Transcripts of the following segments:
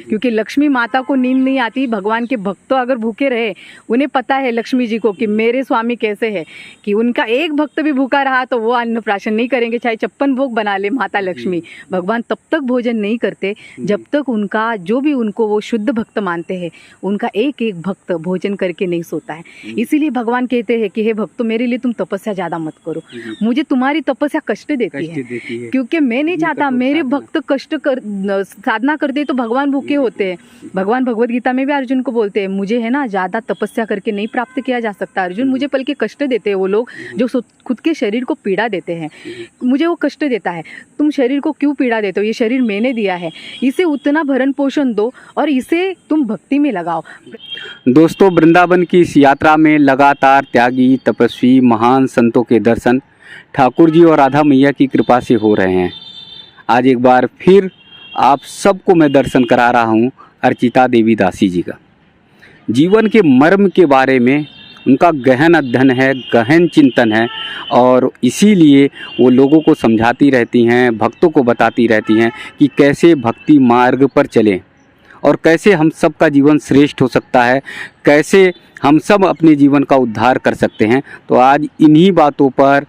क्योंकि लक्ष्मी माता को नींद नहीं आती। भगवान के भक्त तो अगर भूखे रहे, उन्हें पता है लक्ष्मी जी को कि मेरे स्वामी कैसे है, कि उनका एक भक्त भी भूखा रहा तो वो अन्नप्राशन नहीं करेंगे, चाहे 56 भोग बना ले माता लक्ष्मी। भगवान तब तक भोजन नहीं करते जब तक उनका जो भी उनको वो शुद्ध भक्त मानते हैं, उनका एक एक भक्त भोजन करके नहीं सोता है। इसीलिए भगवान कहते हैं कि हे भक्तों, मेरे लिए तुम तपस्या ज़्यादा मत करो, मुझे तुम्हारी तपस्या कष्ट देती है, क्योंकि मैं नहीं चाहता मेरे भक्त कष्ट कर साधना करते तो भगवान भूखे होते हैं। भगवान भगवत गीता में भी अर्जुन को बोलते हैं, मुझे है ना ज़्यादा तपस्या करके नहीं प्राप्त किया जा सकता अर्जुन, मुझे पल के कष्ट देते हैं वो लोग जो खुद के शरीर को पीड़ा देते हैं, मुझे वो कष्ट देता है। तुम शरीर को क्यों पीड़ा देते हो? ये शरीर मैंने दिया है, इसे उतना भरण पोषण दो और इसे तुम भक्ति में लगाओ। दोस्तों, वृंदावन की इस यात्रा में लगातार त्यागी, तपस्वी, महान संतों के दर्शन ठाकुर जी और राधा मैया की कृपा से हो रहे हैं। आज एक बार फिर आप सबको मैं दर्शन करा रहा हूँ अर्चिता देवी दासी जी का। जीवन के मर्म के बारे में उनका गहन अध्ययन है, गहन चिंतन है, और इसीलिए वो लोगों को समझाती रहती हैं, भक्तों को बताती रहती हैं कि कैसे भक्ति मार्ग पर चलें और कैसे हम सब का जीवन श्रेष्ठ हो सकता है, कैसे हम सब अपने जीवन का उद्धार कर सकते हैं। तो आज इन्हीं बातों पर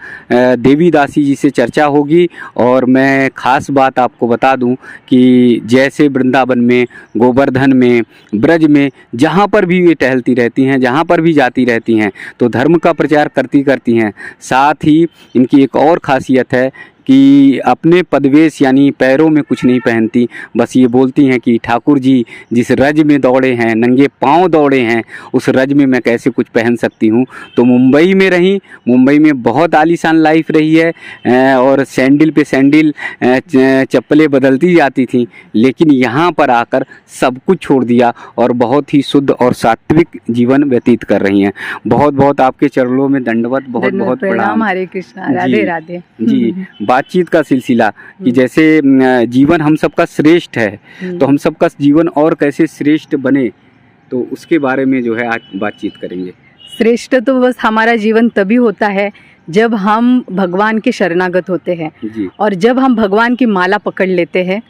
देवी दासी जी से चर्चा होगी। और मैं ख़ास बात आपको बता दूं कि जैसे वृंदावन में, गोवर्धन में, ब्रज में, जहाँ पर भी ये टहलती रहती हैं, जहाँ पर भी जाती रहती हैं, तो धर्म का प्रचार करती हैं। साथ ही इनकी एक और ख़ासियत है कि अपने पदवेश यानी पैरों में कुछ नहीं पहनती, बस ये बोलती हैं कि ठाकुर जी जिस रज में दौड़े हैं, नंगे पाँव दौड़े हैं, उस रज में मैं कैसे कुछ पहन सकती हूँ। तो मुंबई में रहीं, मुंबई में बहुत आलीशान लाइफ रही है और सैंडल पे सैंडल चप्पलें बदलती जाती थी, लेकिन यहाँ पर आकर सब कुछ छोड़ दिया और बहुत ही शुद्ध और सात्विक जीवन व्यतीत कर रही हैं। बहुत बहुत आपके चरणों में दंडवत, बहुत बहुत प्रणाम। हरे कृष्णा, राधे राधे जी। बातचीत का सिलसिला कि जैसे जीवन हम सबका श्रेष्ठ है, तो हम सबका जीवन और कैसे श्रेष्ठ बने, तो उसके बारे में जो है आज बातचीत करेंगे। श्रेष्ठ तो बस हमारा जीवन तभी होता है जब हम भगवान के शरणागत होते हैं और जब हम भगवान की माला पकड़ लेते हैं,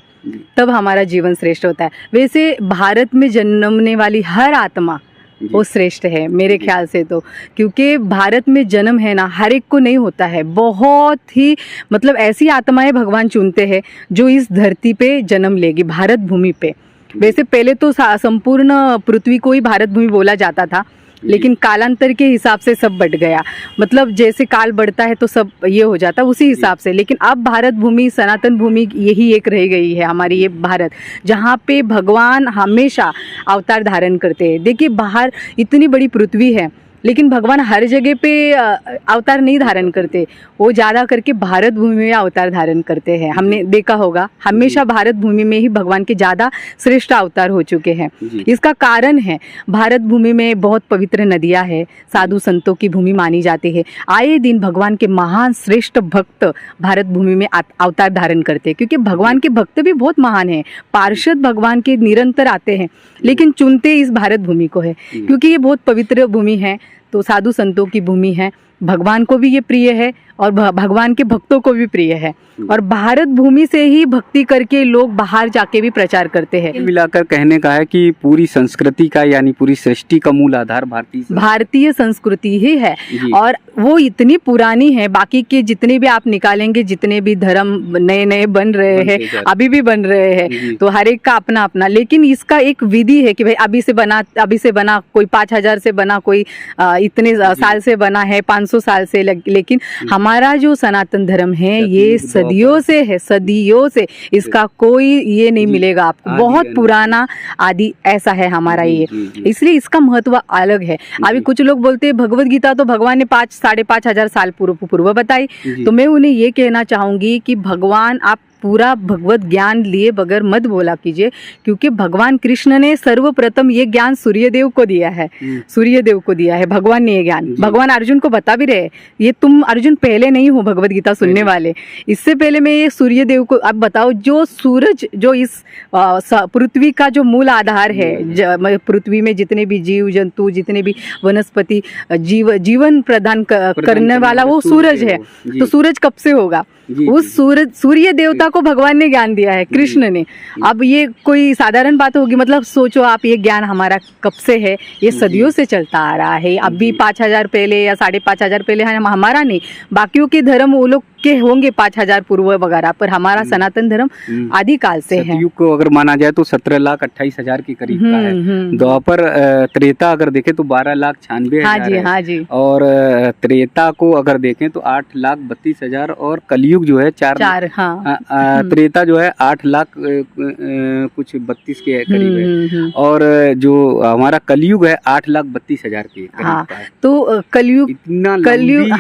तब हमारा जीवन श्रेष्ठ होता है। वैसे भारत में जन्मने वाली हर आत्मा वो श्रेष्ठ है मेरे ख्याल से, तो क्योंकि भारत में जन्म है ना, हर एक को नहीं होता है। बहुत ही मतलब ऐसी आत्माएं भगवान चुनते हैं जो इस धरती पे जन्म लेगी, भारत भूमि पे। वैसे पहले तो संपूर्ण पृथ्वी को ही भारत भूमि बोला जाता था, लेकिन कालांतर के हिसाब से सब बढ़ गया। मतलब जैसे काल बढ़ता है तो सब ये हो जाता है उसी हिसाब से। लेकिन अब भारत भूमि, सनातन भूमि यही एक रह गई है हमारी, ये भारत, जहाँ पे भगवान हमेशा अवतार धारण करते हैं। देखिए बाहर इतनी बड़ी पृथ्वी है, लेकिन भगवान हर जगह पे अवतार नहीं धारण करते, वो ज़्यादा करके भारत भूमि में अवतार धारण करते हैं। हमने देखा होगा हमेशा भारत भूमि में ही भगवान के ज़्यादा श्रेष्ठ अवतार हो चुके हैं। इसका कारण है भारत भूमि में बहुत पवित्र नदियाँ हैं, साधु संतों की भूमि मानी जाती है। आए दिन भगवान के महान श्रेष्ठ भक्त भारत भूमि में अवतार धारण करते हैं, क्योंकि भगवान के भक्त भी बहुत महान हैं। पार्षद भगवान के निरंतर आते हैं, लेकिन चुनते इस भारत भूमि को है, क्योंकि ये बहुत पवित्र भूमि है, तो साधु संतों की भूमि है। भगवान को भी ये प्रिय है और भगवान के भक्तों को भी प्रिय है, और भारत भूमि से ही भक्ति करके लोग बाहर जाके भी प्रचार करते हैं। मिलाकर कहने का है कि पूरी संस्कृति का यानी पूरी सृष्टि का मूल आधार भारतीय संस्कृति ही है, और वो इतनी पुरानी है। बाकी के जितने भी आप निकालेंगे, जितने भी धर्म नए नए बन रहे हैं, अभी भी बन रहे हैं, तो हर एक का अपना अपना, लेकिन इसका एक विधि है कि भाई अभी से बना, कोई 5000 से बना, कोई इतने साल से बना है, 500 साल से, लेकिन हमारे हमारा जो सनातन धर्म है ये सदियों से है, सदियों से, इसका कोई ये नहीं मिलेगा आपको, बहुत पुराना आदि ऐसा है हमारा ये, इसलिए इसका महत्व अलग है। अभी कुछ लोग बोलते हैं भगवत गीता तो भगवान ने 5-5,500 साल पूर्व बताई, तो मैं उन्हें ये कहना चाहूंगी कि भगवान, आप पूरा भगवत ज्ञान लिए बगैर मत बोला कीजिए, क्योंकि भगवान कृष्ण ने सर्वप्रथम ये ज्ञान सूर्यदेव को दिया है, सूर्यदेव को दिया है भगवान ने ये ज्ञान। भगवान अर्जुन को बता भी रहे, ये तुम अर्जुन पहले नहीं हो भगवत गीता सुनने वाले, इससे पहले मैं ये सूर्यदेव को, अब बताओ जो सूरज, जो इस पृथ्वी का जो मूल आधार है, पृथ्वी में जितने भी जीव जंतु, जितने भी वनस्पति, जीवन प्रदान करने वाला वो सूरज है, तो सूरज कब से होगा? उस सूर्य देवता को भगवान ने ज्ञान दिया है, कृष्ण ने। अब ये कोई साधारण बात होगी? मतलब सोचो आप, ये ज्ञान हमारा कब से है? ये सदियों से चलता आ रहा है। अब भी 5,000 पहले या 5,500 पहले हमारा नहीं, बाकियों के धर्म वो लोग के होंगे 5,000 पूर्व वगैरह, पर हमारा सनातन धर्म आदिकाल से है। सतयुग को अगर माना जाए तो 17,28,000 के करीब का है। द्वापर त्रेता अगर देखें तो 12,96,000 हाँ जी, हाँ जी। और त्रेता को अगर देखें तो 8,32,000 और कलयुग जो है 4 हाँ। त्रेता जो है 8,00,000 कुछ 32 के करीब है, और जो हमारा कलयुग है 8,32,000 के करीब है। तो कलयुग, इतना कलयुग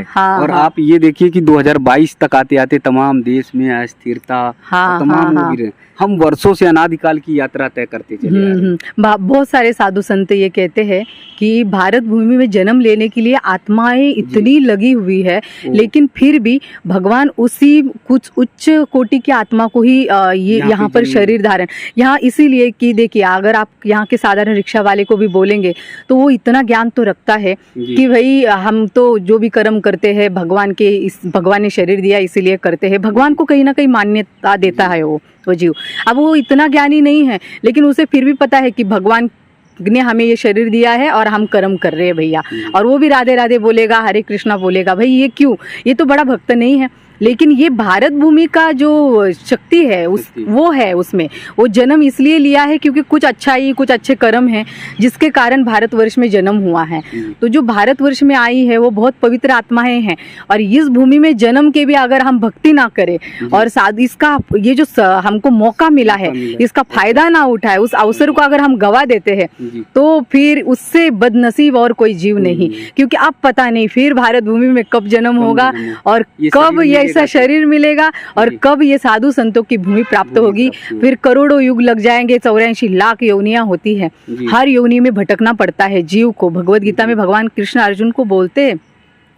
हाँ। और आप ये देखिए कि 2022 तक आते आते तमाम देश में अस्थिरता तमाम हो भी रहे। हम वर्षों से अनादिकाल की यात्रा तय करते चले आ रहे हैं। बहुत सारे साधु संत ये कहते हैं कि भारत भूमि में जन्म लेने के लिए आत्माएं इतनी लगी हुई है, लेकिन फिर भी भगवान उसी कुछ उच्च कोटि की आत्मा को ही ये यहाँ पर शरीर धारण, यहाँ इसीलिए कि देखिए, अगर आप यहाँ के साधारण रिक्शा वाले को भी बोलेंगे तो वो इतना ज्ञान तो रखता है कि भाई हम तो जो भी कर्म करते हैं भगवान के, इस भगवान ने शरीर दिया इसीलिए करते हैं, भगवान को कहीं ना कहीं मान्यता देता है वो जीव। अब वो इतना ज्ञानी नहीं है, लेकिन उसे फिर भी पता है कि भगवान ने हमें ये शरीर दिया है और हम कर्म कर रहे हैं भैया, और वो भी राधे राधे बोलेगा, हरे कृष्णा बोलेगा। भाई ये क्यों? ये तो बड़ा भक्त नहीं है, लेकिन ये भारत भूमि का जो शक्ति है वो है उसमें, वो जन्म इसलिए लिया है क्योंकि कुछ अच्छाई, कुछ अच्छे कर्म हैं जिसके कारण भारतवर्ष में जन्म हुआ है। तो जो भारतवर्ष में आई है वो बहुत पवित्र आत्माएं हैं, और इस भूमि में जन्म के भी अगर हम भक्ति ना करें और साथ इसका ये जो हमको मौका मिला है इसका फायदा ना उठाए, उस अवसर को अगर हम गवा देते हैं तो फिर उससे बदनसीब और कोई जीव नहीं, क्योंकि अब पता नहीं फिर भारत भूमि में कब जन्म होगा और कब ये ऐसा शरीर मिलेगा और कब ये साधु संतों की भूमि प्राप्त होगी। फिर करोड़ों युग लग जाएंगे, 84 लाख योनियां होती है, हर योनि में भटकना पड़ता है जीव को। भगवत गीता में भगवान कृष्ण अर्जुन को बोलते हैं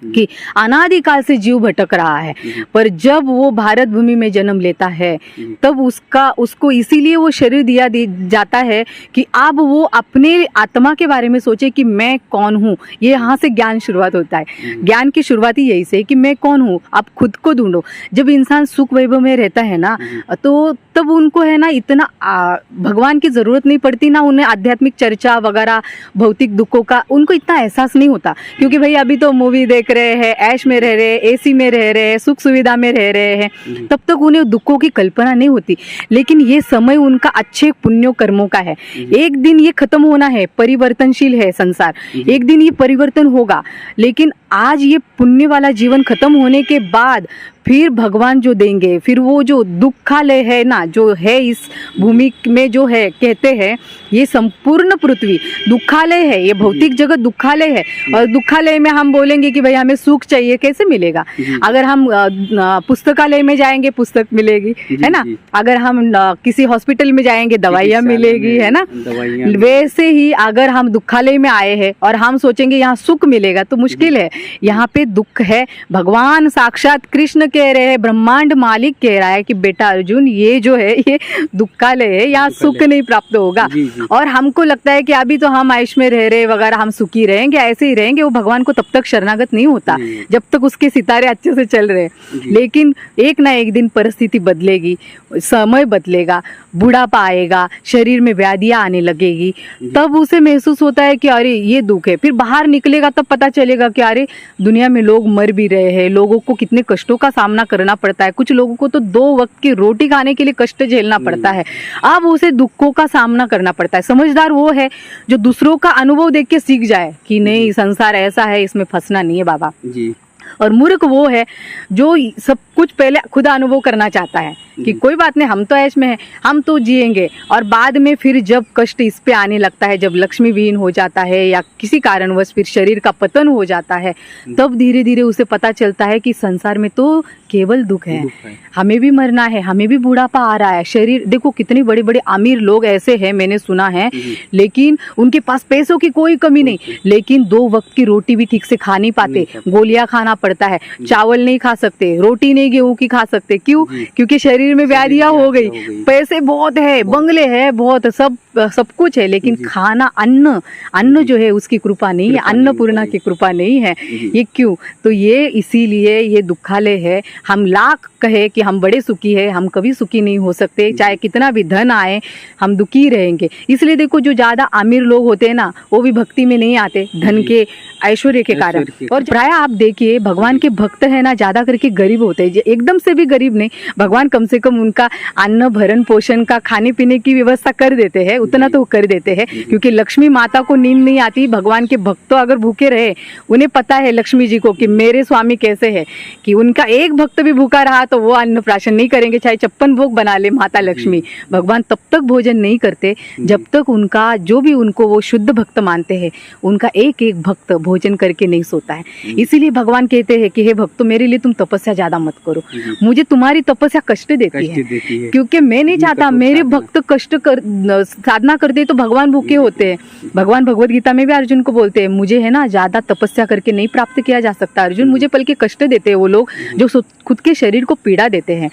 कि अनादिकाल से जीव भटक रहा है, पर जब वो भारत भूमि में जन्म लेता है तब उसको इसीलिए वो शरीर दिया जाता है कि अब वो अपने आत्मा के बारे में सोचे कि मैं कौन हूँ। ये यहाँ से ज्ञान शुरुआत होता है। ज्ञान की शुरुआत ही यही से कि मैं कौन हूँ, आप खुद को ढूंढो। जब इंसान सुख वैभव में रहता है ना, तो तब उनको है ना इतना भगवान की जरूरत नहीं पड़ती ना, उन्हें आध्यात्मिक चर्चा वगैरह भौतिक दुखों का उनको इतना एहसास नहीं होता, क्योंकि भाई अभी तो मूवी देख रहे हैं, ऐश में रह रहे हैं, एसी में रह रहे हैं, सुख सुविधा में रह रहे हैं, तब तक उन्हें दुखों की कल्पना नहीं होती। लेकिन ये समय उनका अच्छे पुण्य कर्मों का है। एक दिन ये खत्म होना है, परिवर्तनशील है संसार, एक दिन ये परिवर्तन होगा। लेकिन आज ये पुण्य वाला जीवन खत्म होने के बाद फिर भगवान जो देंगे, फिर वो जो दुखालय है ना, जो है इस भूमि में, जो है कहते हैं ये संपूर्ण पृथ्वी दुखालय है, ये भौतिक जगत दुखालय है। और दुखालय में हम बोलेंगे कि भाई हमें सुख चाहिए, कैसे मिलेगा? अगर हम पुस्तकालय में जाएंगे पुस्तक मिलेगी, है ना, अगर हम किसी हॉस्पिटल में जाएंगे दवाइयाँ मिलेगी, है ना। वैसे ही अगर हम दुखालय में आए हैं और हम सोचेंगे यहाँ सुख मिलेगा, तो मुश्किल है। यहाँ पे दुख है। भगवान साक्षात कृष्ण कह रहे हैं, ब्रह्मांड मालिक कह रहा है कि बेटा अर्जुन, ये जो है ये दुखालय है, यहाँ सुख नहीं प्राप्त होगा। और हमको लगता है कि अभी तो हम आयुष में रह रहे वगैरह, हम सुखी रहेंगे, ऐसे ही रहेंगे। वो भगवान को तब तक शरणागत नहीं होता जब तक उसके सितारे अच्छे से चल रहे। लेकिन एक ना एक दिन परिस्थिति बदलेगी, समय बदलेगा, बुढ़ापा आएगा, शरीर में व्याधियां आने लगेगी, तब उसे महसूस होता है कि अरे ये दुख है। फिर बाहर निकलेगा तब पता चलेगा कि अरे दुनिया में लोग मर भी रहे हैं, लोगों को कितने कष्टों का सामना करना पड़ता है। कुछ लोगों को तो 2 वक्त की रोटी खाने के लिए कष्ट झेलना पड़ता है। अब उसे दुखों का सामना करना पड़ता है। समझदार वो है जो दूसरों का अनुभव देख के सीख जाए कि नहीं, संसार ऐसा है, इसमें फंसना नहीं है बाबा। और मूर्ख वो है जो सब कुछ पहले खुद अनुभव करना चाहता है कि कोई बात नहीं, हम तो ऐश में हैं, हम तो जिएंगे, और बाद में फिर जब कष्ट इस पे आने लगता है, जब लक्ष्मी विहीन हो जाता है या किसी कारणवश फिर शरीर का पतन हो जाता है, तब धीरे धीरे उसे पता चलता है कि संसार में तो केवल दुख है, हमें भी मरना है, हमें भी बुढ़ापा आ रहा है। शरीर देखो, कितने बड़े बड़े अमीर लोग ऐसे हैं, मैंने सुना है, लेकिन उनके पास पैसों की कोई कमी नहीं, लेकिन 2 वक्त की रोटी भी ठीक से खा नहीं पाते, गोलियां खाना पड़ता है, चावल नहीं खा सकते, रोटी नहीं गेहूं की खा सकते। क्यों? क्योंकि शरीर में व्याधियां हो गई। पैसे बहुत है, बंगले है बहुत, सब कुछ है, लेकिन खाना अन्न जो है उसकी कृपा नहीं है, अन्नपूर्णा की कृपा नहीं है। ये क्यों? तो ये इसीलिए ये दुखालय है। हम लाख कहे कि हम बड़े सुखी है, हम कभी सुखी नहीं हो सकते, चाहे कितना भी धन आए हम दुखी रहेंगे। इसलिए देखो, जो ज्यादा अमीर लोग होते हैं ना, वो भी भक्ति में नहीं आते, धन के ऐश्वर्य के कारण। और प्राय आप देखिए, भगवान के भक्त है ना, ज्यादा करके गरीब होते हैं, एकदम से भी गरीब नहीं। भगवान कम से कम उनका अन्न भरण पोषण का, खाने पीने की व्यवस्था कर देते हैं, उतना तो कर देते हैं, क्योंकि लक्ष्मी माता को नींद नहीं आती। भगवान के भक्त तो अगर भूखे रहे, उन्हें पता है लक्ष्मी जी को कि मेरे स्वामी कैसे है, कि उनका एक भक्त भी भूखा रहा तो वो अन्न प्राशन नहीं करेंगे, चाहे 56 भोग बना ले माता लक्ष्मी। भगवान तब तक भोजन नहीं करते जब तक उनका, जो भी उनको वो शुद्ध भक्त मानते हैं, उनका एक एक भक्त भोजन करके नहीं सोता है। इसीलिए भगवान कहते हैं कि हे भक्तों, मेरे लिए तुम तपस्या ज्यादा मत करो, मुझे तुम्हारी तपस्या कष्ट देती है, क्योंकि मैं नहीं चाहता मेरे भक्त कष्ट कर साधना करते तो भगवान भूखे होते हैं। भगवान भगवत गीता में भी अर्जुन को बोलते हैं, मुझे है ना ज्यादा तपस्या करके नहीं प्राप्त किया जा सकता अर्जुन, मुझे बल्कि कष्ट देते हैं वो लोग जो खुद के शरीर को पीड़ा देते हैं,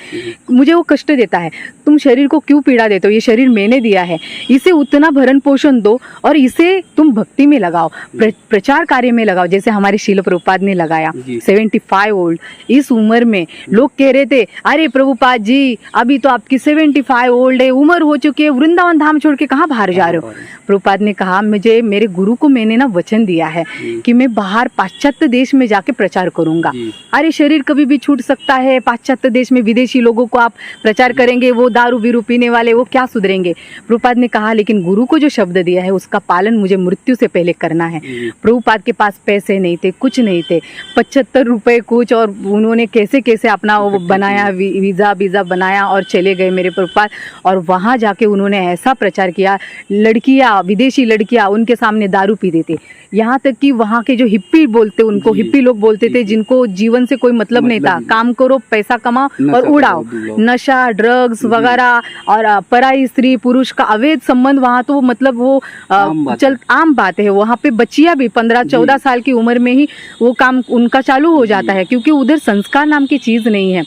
मुझे वो कष्ट देता है। तुम शरीर को क्यों पीड़ा देते हो? ये शरीर मैंने दिया है, इसे उतना भरण पोषण दो और इसे तुम भक्ति में लगाओ, प्रचार कार्य में लगाओ, जैसे हमारे शील प्रभुपाद ने लगाया। 75 ओल्ड इस उम्र में लोग कह रहे थे, अरे प्रभुपाद जी अभी तो आपकी 75 ओल्ड है, उम्र हो चुकी है, वृंदावन धाम छोड़ के कहाँ बाहर जा रहे हो? प्रभुपाद ने कहा, मुझे मेरे गुरु को मैंने ना वचन दिया है कि मैं बाहर पाश्चात्य देश में जाके प्रचार करूंगा। अरे शरीर कभी भी छूट सकता है, पाश्चात्य देश में विदेशी लोगों को आप प्रचार करेंगे, वो दारू बीरू पीने वाले, वो क्या सुधरेंगे? प्रभुपाद ने कहा, लेकिन गुरु को जो शब्द दिया है उसका पालन मुझे मृत्यु से पहले करना है। प्रभुपाद के पास पैसे नहीं थे, कुछ नहीं थे, 75 रुपए कुछ, और उन्होंने कैसे कैसे अपना वो बनाया, वीजा बनाया और चले गए मेरे प्रभुपाद। और वहां जाके उन्होंने ऐसा प्रचार किया, लड़कियां, विदेशी लड़कियां उनके सामने दारू पी देती, यहाँ तक कि वहाँ के जो हिप्पी बोलते, उनको हिप्पी लोग बोलते थे, जिनको जीवन से कोई मतलब नहीं था, काम करो, पैसा कमाओ और उड़ाओ, नशा, ड्रग्स वगैरह, और पराई स्त्री पुरुष का अवैध संबंध वहाँ तो मतलब वो आम बात है। वहाँ पे बच्चियां भी 15-14 साल की उम्र में ही वो काम उनका चालू हो जाता है, क्योंकि उधर संस्कार नाम की चीज नहीं है।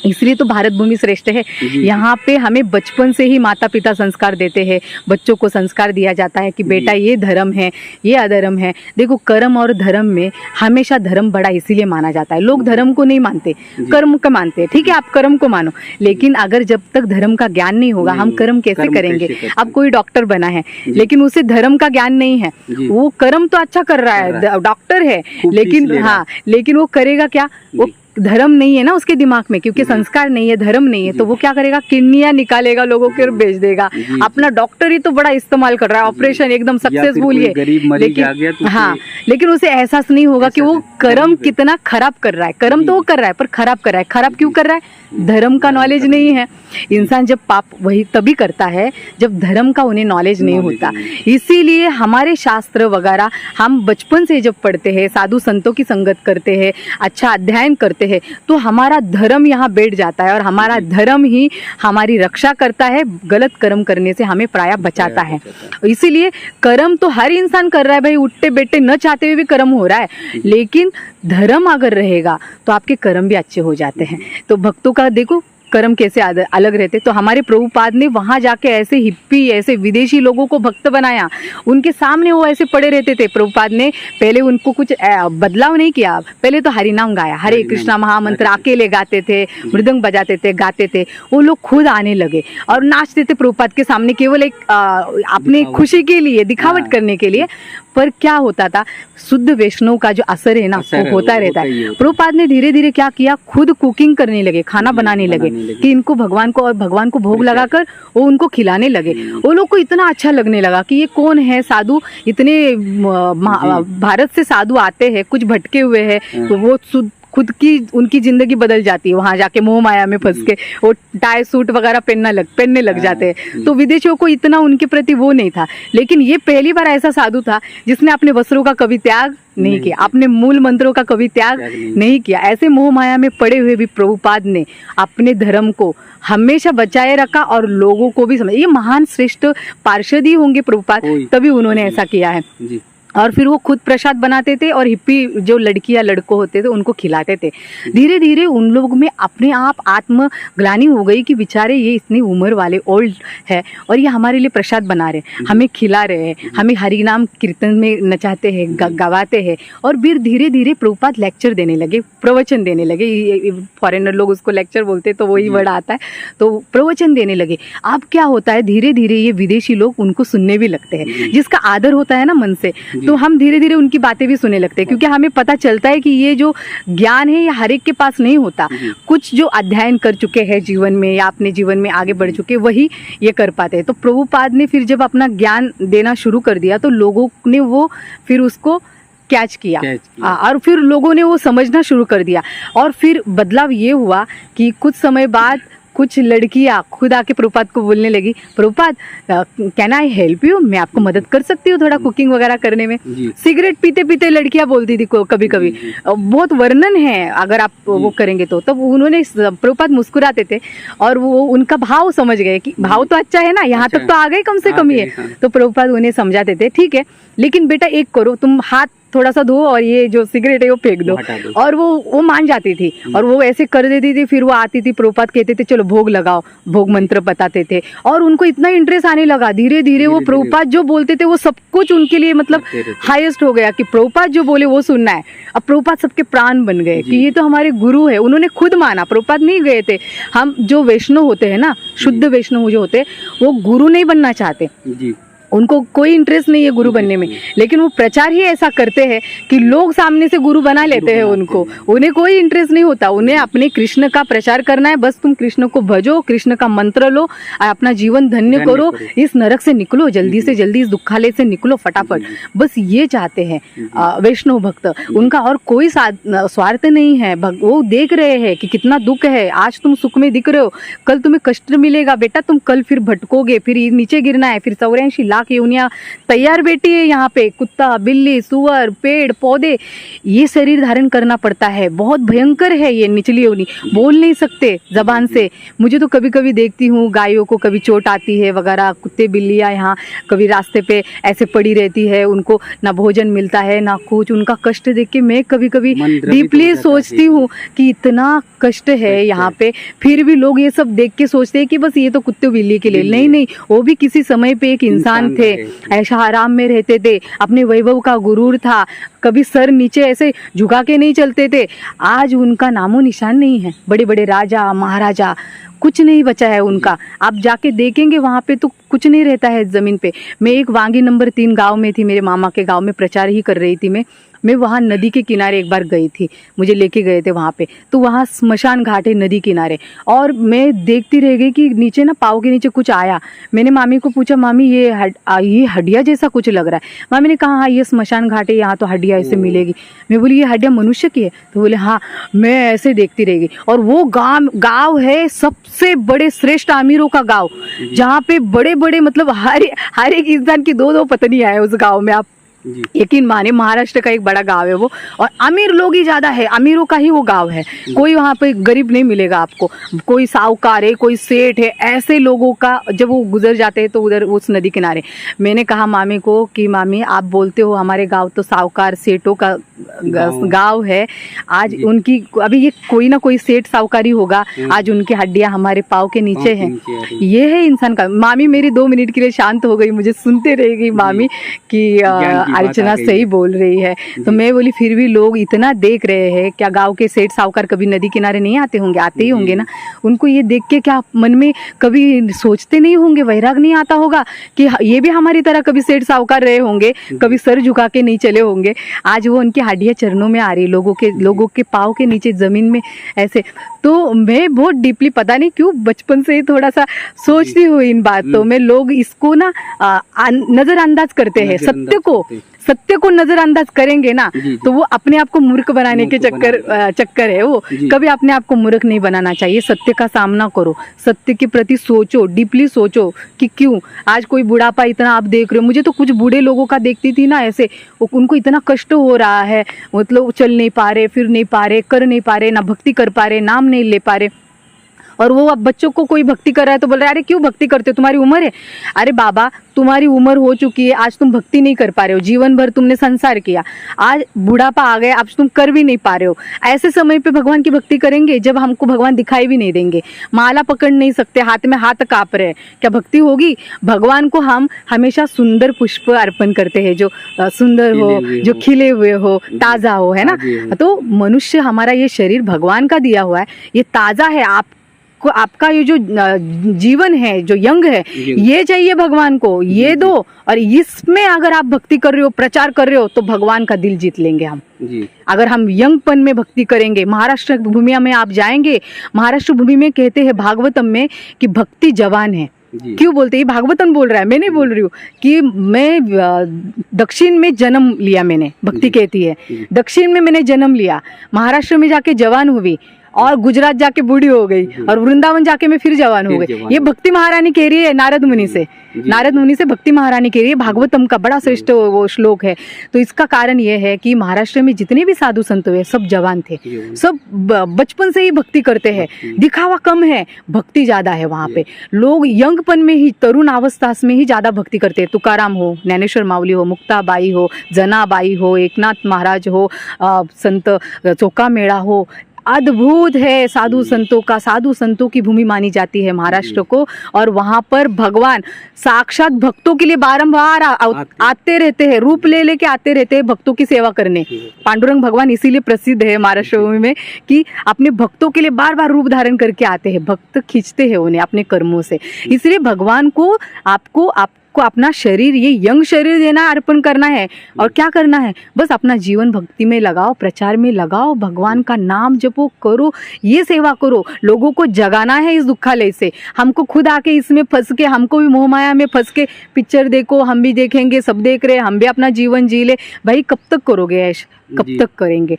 इसलिए तो भारत भूमि श्रेष्ठ है। यहाँ पे हमें बचपन से ही माता पिता संस्कार देते हैं, बच्चों को संस्कार दिया जाता है कि बेटा ये धर्म है, ये अधर्म है। देखो, कर्म और धर्म में हमेशा धर्म बड़ा इसीलिए माना जाता है। लोग धर्म को नहीं मानते, कर्म को मानते हैं। ठीक है, आप कर्म को मानो, लेकिन अगर जब तक धर्म का ज्ञान नहीं होगा, हम कर्म कैसे करेंगे? अब कोई डॉक्टर बना है लेकिन उसे धर्म का ज्ञान नहीं है, वो कर्म तो अच्छा कर रहा है, डॉक्टर है, लेकिन हाँ, लेकिन वो करेगा क्या? वो धर्म नहीं है ना उसके दिमाग में, क्योंकि संस्कार नहीं है, धर्म नहीं है, तो वो क्या करेगा? किडनियां निकालेगा, लोगों को बेच देगा। अपना डॉक्टर ही तो बड़ा इस्तेमाल कर रहा है, ऑपरेशन एकदम सक्सेसफुल है, लेकिन हाँ, लेकिन उसे एहसास नहीं होगा कि वो कर्म कितना खराब कर रहा है। कर्म तो वो कर रहा है, पर खराब कर रहा है। खराब क्यों कर रहा है? धर्म का नॉलेज नहीं है। इंसान जब पाप वही तभी करता है जब धर्म का उन्हें नॉलेज नहीं होता। इसीलिए हमारे शास्त्र वगैरह हम बचपन से जब पढ़ते हैं, साधु संतों की संगत करते हैं, अच्छा अध्ययन करते हैं, तो हमारा धर्म यहाँ बैठ जाता है और हमारा धर्म ही हमारी रक्षा करता है, गलत कर्म करने से हमें प्रायः बचाता है। इसीलिए कर्म तो हर इंसान कर रहा है भाई, उठते बैठे न चाहते हुए भी कर्म हो रहा है, लेकिन धर्म अगर रहेगा तो आपके कर्म भी अच्छे हो जाते हैं। तो भक्तों का देखो कर्म कैसे अलग रहते। तो हमारे प्रभुपाद ने वहां जाके ऐसे हिप्पी, ऐसे विदेशी लोगों को भक्त बनाया, उनके सामने वो ऐसे पड़े रहते थे। प्रभुपाद ने पहले उनको कुछ बदलाव नहीं किया, पहले तो हरि नाम गाया, हरे कृष्णा महामंत्र अकेले गाते थे, मृदंग बजाते थे, गाते थे। वो लोग खुद आने लगे और नाचते थे प्रभुपाद के सामने, केवल एक अपने खुशी के लिए, दिखावट करने के लिए। पर क्या होता था, शुद्ध वैष्णव का जो असर है ना, वो होता रहता है। प्रभुपाद ने धीरे धीरे क्या किया, खुद कुकिंग करने लगे, खाना बनाने लगे कि इनको भगवान को भोग लगाकर वो उनको खिलाने लगे। वो लोग को इतना अच्छा लगने लगा कि ये कौन है साधु, इतने भारत से साधु आते हैं, कुछ भटके हुए हैं, तो वो खुद की उनकी जिंदगी बदल जाती है वहां जाके मोह माया में फंस के, वो टाई सूट वगैरह पहनने लग जाते हैं। तो विदेशियों को इतना उनके प्रति वो नहीं था, लेकिन ये पहली बार ऐसा साधु था जिसने अपने वस्त्रों का कभी त्याग नहीं किया, अपने मूल मंत्रों का कभी त्याग नहीं किया। ऐसे मोह माया में पड़े हुए भी प्रभुपाद ने अपने धर्म को हमेशा बचाए रखा और लोगों को भी समझ, ये महान श्रेष्ठ पार्षद ही होंगे प्रभुपाद, तभी उन्होंने ऐसा किया है। और फिर वो खुद प्रसाद बनाते थे और हिप्पी जो लड़कियां लड़कों होते थे उनको खिलाते थे। धीरे धीरे उन लोग में अपने आप आत्मग्लानि हो गई कि बेचारे ये इतनी उम्र वाले ओल्ड है और ये हमारे लिए प्रसाद बना रहे, हमें खिला रहे हैं, हमें हरि नाम कीर्तन में नचाते हैं, गवाते हैं। और फिर धीरे धीरे प्रभुपाद लेक्चर देने लगे, प्रवचन देने लगे। फॉरेनर लोग उसको लेक्चर बोलते तो वही वर्ड आता है, तो प्रवचन देने लगे। अब क्या होता है, धीरे धीरे ये विदेशी लोग उनको सुनने भी लगते हैं। जिसका आदर होता है ना मन से, तो हम धीरे धीरे उनकी बातें भी सुनने लगते हैं, क्योंकि हमें पता चलता है कि ये जो ज्ञान है ये हर एक के पास नहीं होता। कुछ जो अध्ययन कर चुके हैं जीवन में या अपने जीवन में आगे बढ़ चुके वही ये कर पाते हैं। तो प्रभुपाद ने फिर जब अपना ज्ञान देना शुरू कर दिया तो लोगों ने वो फिर उसको कैच किया और फिर लोगों ने वो समझना शुरू कर दिया। और फिर बदलाव ये हुआ कि कुछ समय बाद कुछ लड़कियां खुद आके प्रभुपाद को बोलने लगी, Prabhupada can I help you, मैं आपको मदद कर सकती हूँ थोड़ा कुकिंग वगैरह करने में। सिगरेट पीते पीते लड़कियां बोलती थी कभी कभी, बहुत वर्णन है अगर आप वो करेंगे तो। तब उन्होंने, प्रभुपाद मुस्कुराते थे और वो उनका भाव समझ गए कि भाव तो अच्छा है ना, यहाँ तक तो आ गए कम से कम ही है। तो प्रभुपाद उन्हें समझाते थे, ठीक है लेकिन बेटा एक करो, तुम हाथ थोड़ा सा धो और ये जो सिगरेट है वो फेंक दो। और वो मान जाती थी और वो ऐसे कर देती थी। फिर वो आती थी, प्रभुपाद कहते थे चलो भोग लगाओ, भोग मंत्र बताते थे और उनको इतना इंटरेस्ट आने लगा। धीरे धीरे वो प्रभुपाद जो बोलते थे वो सब कुछ उनके लिए मतलब हाईएस्ट हो गया कि प्रभुपाद जो बोले वो सुनना है। अब प्रभुपाद सबके प्राण बन गए कि ये तो हमारे गुरु है। उन्होंने खुद माना, प्रभुपाद नहीं गए थे। हम जो वैष्णव होते हैं ना, शुद्ध वैष्णव जो होते हैं, वो गुरु नहीं बनना चाहते, उनको कोई इंटरेस्ट नहीं है गुरु बनने में, लेकिन वो प्रचार ही ऐसा करते हैं कि लोग सामने से गुरु बना लेते हैं उनको। उन्हें कोई इंटरेस्ट नहीं होता, उन्हें अपने कृष्ण का प्रचार करना है। बस तुम कृष्ण को भजो, कृष्ण का मंत्र लो और अपना जीवन धन्य करो, इस नरक से निकलो, जल्दी से जल्दी इस दुखालय से निकलो फटाफट। बस ये चाहते हैं वैष्णव भक्त। उनका और कोई स्वार्थ नहीं है। वो देख रहे हैं कि कितना दुख है, आज तुम सुख में दिख रहे हो, कल तुम्हें कष्ट मिलेगा बेटा, तुम कल फिर भटकोगे, फिर नीचे गिरना है, फिर 84 लाख योनियां तैयार बेटी है यहाँ पे, कुत्ता बिल्ली सुअर पेड़ पौधे, ये शरीर धारण करना पड़ता है। बहुत भयंकर है ये निचली योनि, बोल नहीं सकते जबान से। मुझे तो कभी कभी देखती हूँ गायों को कभी चोट आती है वगैरह, कुत्ते बिल्लियाँ यहाँ कभी रास्ते पे ऐसे पड़ी रहती है, उनको ना भोजन मिलता है ना कुछ। उनका कष्ट देख के मैं कभी कभी डीपली सोचती हूँ कि इतना कष्ट है यहाँ पे, फिर भी लोग ये सब देख के सोचते हैं कि बस ये तो कुत्ते बिल्ली के लिए। नहीं, वो भी किसी समय पे एक इंसान थे, ऐशा आराम में रहते थे, अपने वैभव का गुरूर था, कभी सर नीचे ऐसे झुका के नहीं चलते थे। आज उनका नामो निशान नहीं है। बड़े बड़े राजा महाराजा कुछ नहीं बचा है उनका। आप जाके देखेंगे वहाँ पे तो कुछ नहीं रहता है जमीन पे। मैं एक वांगी नंबर 3 गांव में थी, मेरे मामा के गांव में प्रचार ही कर रही थी मैं वहाँ नदी के किनारे एक बार गई थी, मुझे लेके गए थे वहाँ पे। तो वहाँ स्मशान घाट है नदी किनारे, और मैं देखती रह गई कि नीचे ना पाँव के नीचे कुछ आया। मैंने मामी को पूछा, मामी ये हड्डियाँ जैसा कुछ लग रहा है। मामी ने कहा हाँ ये स्मशान घाट है, यहाँ तो हड्डियाँ ऐसे मिलेगी। मैं बोली ये हड्डियाँ मनुष्य की है? तो बोले हाँ। मैं ऐसे देखती रह गई। और वो गाँव है सबसे बड़े श्रेष्ठ अमीरों का गाँव, जहाँ पे बड़े बड़े मतलब हर एक इंसान की 2-2 पत्नियां है उस गाँव में। आप यकीन माने, महाराष्ट्र का एक बड़ा गांव है वो, और अमीर लोग ही ज्यादा है, अमीरों का ही वो गांव है। कोई वहाँ पे गरीब नहीं मिलेगा आपको, कोई साहूकार है कोई सेठ है, ऐसे लोगों का जब वो गुजर जाते हैं तो उधर उस नदी किनारे। मैंने कहा मामी को कि मामी आप बोलते हो हमारे गांव तो साहूकार सेठों का गांव है, आज उनकी अभी ये कोई ना कोई सेठ साहूकारी होगा, आज उनकी हड्डियां हमारे पाँव के नीचे हैं। ये है इंसान का। मामी मेरी 2 मिनट के लिए शांत हो गई, मुझे सुनते रहेगी मामी कि अर्चना सही बोल रही है। तो मैं बोली फिर भी लोग इतना देख रहे हैं, क्या गांव के सेठ साहूकार कभी नदी किनारे नहीं आते होंगे? आते ही होंगे ना। उनको ये देख के क्या मन में कभी सोचते नहीं होंगे, वैराग नहीं आता होगा कि ये भी हमारी तरह कभी सेठ साहूकार रहे होंगे, कभी सर झुका के नहीं चले होंगे। आज वो उनकी हड्डियां चरणों में आ रही, लोगों के पाँव के नीचे जमीन में ऐसे। तो मैं बहुत डीपली, पता नहीं क्यों बचपन से थोड़ा सा सोचती हूँ इन बातों में। लोग इसको ना नजरअंदाज करते हैं, सत्य को सत्य को नजरअंदाज करेंगे ना तो वो अपने आप को मूर्ख बनाने के चक्कर है वो। कभी अपने आप को मूर्ख नहीं बनाना चाहिए। सत्य का सामना करो, सत्य के प्रति सोचो, डीपली सोचो कि क्यों आज कोई बुढ़ापा इतना आप देख रहे हो। मुझे तो कुछ बूढ़े लोगों का देखती थी ना ऐसे, उनको इतना कष्ट हो रहा है, मतलब चल नहीं पा रहे, फिर नहीं पा रहे, कर नहीं पा रहे, ना भक्ति कर पा रहे, नाम नहीं ले पा रहे। और वो अब बच्चों को कोई भक्ति कर रहा है तो बोल रहा है अरे क्यों भक्ति करते हो, तुम्हारी उम्र है। अरे बाबा तुम्हारी उम्र हो चुकी है, आज तुम भक्ति नहीं कर पा रहे हो, जीवन भर तुमने संसार किया, आज बुढ़ापा आ गया, अब तुम कर भी नहीं पा रहे हो। ऐसे समय पे भगवान की भक्ति करेंगे जब हमको भगवान दिखाई भी नहीं देंगे, माला पकड़ नहीं सकते, हाथ में हाथ कांप रहे, क्या भक्ति होगी। भगवान को हम हमेशा सुंदर पुष्प अर्पण करते हैं, जो सुंदर हो, जो खिले हुए हो, ताजा हो, है ना। तो मनुष्य हमारा ये शरीर भगवान का दिया हुआ है, ये ताजा है। आपका ये जो जीवन है, जो यंग है, ये चाहिए भगवान को, ये दो। और इसमें अगर आप भक्ति कर रहे हो, प्रचार कर रहे हो, तो भगवान का दिल जीत लेंगे हम। अगर हम यंगपन में भक्ति करेंगे, महाराष्ट्र भूमि में आप जाएंगे, महाराष्ट्र भूमि में कहते हैं भागवतम में कि भक्ति जवान है। क्यों बोलते हैं, भागवतम बोल रहा है, मैं नहीं बोल रही हूँ कि मैं दक्षिण में जन्म लिया, मैंने भक्ति कहती है दक्षिण में मैंने जन्म लिया, महाराष्ट्र में जाके जवान हुई और गुजरात जाके बूढ़ी हो गई और वृंदावन जाके मैं फिर जवान हो गई। ये भक्ति महारानी कह रही है नारद मुनि से, नारद मुनि से भक्ति महारानी कह रही है। भागवतम का बड़ा श्रेष्ठ वो श्लोक है। तो इसका कारण ये है कि महाराष्ट्र में जितने भी साधु संत हुए सब जवान थे, सब बचपन से ही भक्ति करते हैं। दिखावा कम है, भक्ति ज्यादा है वहाँ पे। लोग यंगपन में ही, तरुण अवस्था में ही ज्यादा भक्ति करते हैं। तुकाराम हो, ज्ञानेश्वर माऊली हो, मुक्ताबाई हो, जनाबाई हो, एकनाथ महाराज हो, संत चोका मेळा हो, अद्भुत है साधु संतों का। साधु संतों की भूमि मानी जाती है महाराष्ट्र को। और वहाँ पर भगवान साक्षात भक्तों के लिए बारंबार आते रहते हैं, रूप ले लेके आते रहते हैं भक्तों की सेवा करने। पांडुरंग भगवान इसीलिए प्रसिद्ध है महाराष्ट्र भूमि में कि अपने भक्तों के लिए बार बार रूप धारण करके आते हैं, भक्त खींचते हैं उन्हें अपने कर्मों से। इसलिए भगवान को आपको अपना शरीर, ये यंग शरीर देना, अर्पण करना है। और क्या करना है, बस अपना जीवन भक्ति में लगाओ, प्रचार में लगाओ, भगवान का नाम जपो, करो, ये सेवा करो। लोगों को जगाना है इस दुखालय से। हमको खुद आके इसमें फंस के, हमको भी मोह माया में फंस के पिक्चर देखो, हम भी देखेंगे, सब देख रहे, हम भी अपना जीवन जी ले। भाई कब तक करोगे ऐश, कब तक करेंगे।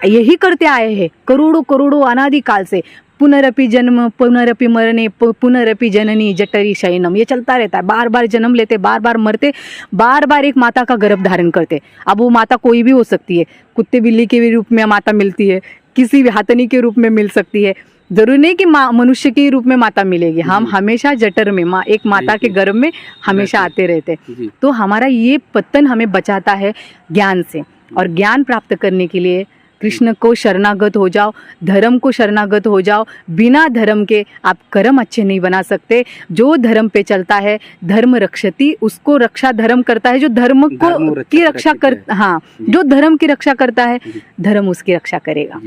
यही करते आए हैं करोड़ों अनादिकाल से। पुनरपि जन्म पुनरपि मरने पुनरपि जननी जठरी शयनम, ये चलता रहता है। बार बार जन्म लेते, बार बार मरते, बार बार एक माता का गर्भ धारण करते। अब वो माता कोई भी हो सकती है, कुत्ते बिल्ली के रूप में माता मिलती है, किसी भी हाथनी के रूप में मिल सकती है। जरूरी नहीं कि मनुष्य के रूप में माता मिलेगी। हम हमेशा जठर में एक माता के गर्भ में हमेशा आते रहते। तो हमारा ये पतन हमें बचाता है ज्ञान से। और ज्ञान प्राप्त करने के लिए कृष्ण को शरणागत हो जाओ, धर्म को शरणागत हो जाओ। बिना धर्म के आप कर्म अच्छे नहीं बना सकते। जो धर्म पे चलता है, धर्म रक्षति, उसको रक्षा धर्म करता है। जो धर्म को की रक्षा कर, हाँ, जो धर्म की रक्षा करता है, धर्म उसकी रक्षा करेगा।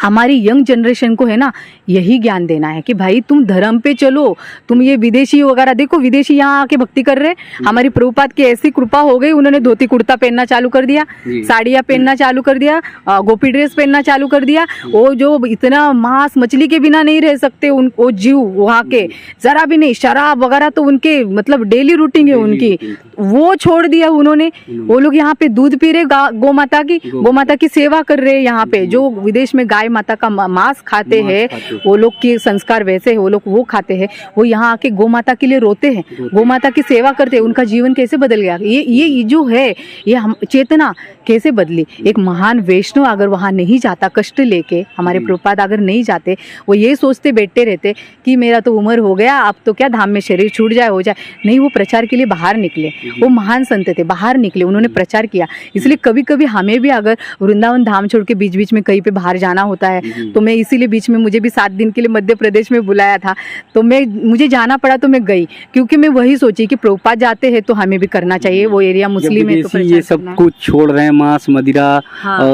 हमारी यंग जनरेशन को है ना यही ज्ञान देना है कि भाई तुम धर्म पे चलो। तुम ये विदेशी वगैरह देखो, विदेशी यहाँ आके भक्ति कर रहे हैं। हमारी प्रभुपाद की ऐसी कृपा हो गई, उन्होंने धोती कुर्ता पहनना चालू कर दिया, साड़ियाँ पहनना चालू कर दिया, गोपी ड्रेस पहनना चालू कर दिया। वो जो इतना मांस मछली के बिना नहीं रह सकते वो जीव वहाँ के, जरा भी नहीं, शराब वगैरह तो उनके मतलब डेली रूटीन है उनकी, वो छोड़ दिया उन्होंने। वो लोग यहाँ पे दूध पी रहे, गौ माता की सेवा कर रहे हैं। यहाँ पे जो विदेश में गाय माता का मांस खाते हैं, वो लोग के संस्कार वैसे है, वो लोग वो खाते हैं। वो यहाँ आके गौ माता के लिए रोते हैं, गौ माता की सेवा करते हैं। उनका जीवन कैसे बदल गया, ये जो है, ये हम चेतना कैसे बदली। एक महान वैष्णव अगर वहाँ नहीं जाता कष्ट लेके, हमारे प्रभुपाद अगर नहीं जाते, वो ये सोचते बैठते रहते कि मेरा तो उम्र हो गया, अब तो क्या धाम में शरीर छूट जाए, हो जाए। नहीं, वो प्रचार के लिए बाहर निकले। वो महान संत थे, बाहर निकले, उन्होंने प्रचार किया। इसलिए कभी कभी हमें भी अगर वृंदावन धाम छोड़ के बीच बीच में कहीं पे बाहर जाना होता है, तो मैं इसीलिए बीच में, मुझे भी 7 दिन के लिए मध्य प्रदेश में बुलाया था, तो मुझे जाना पड़ा, तो मैं गई, क्योंकि मैं वही सोची कि प्रभुपाद जाते हैं तो हमें भी करना चाहिए। वो एरिया मुस्लिम है तो ये सब कुछ छोड़ रहे हैं, मांस मदिरा,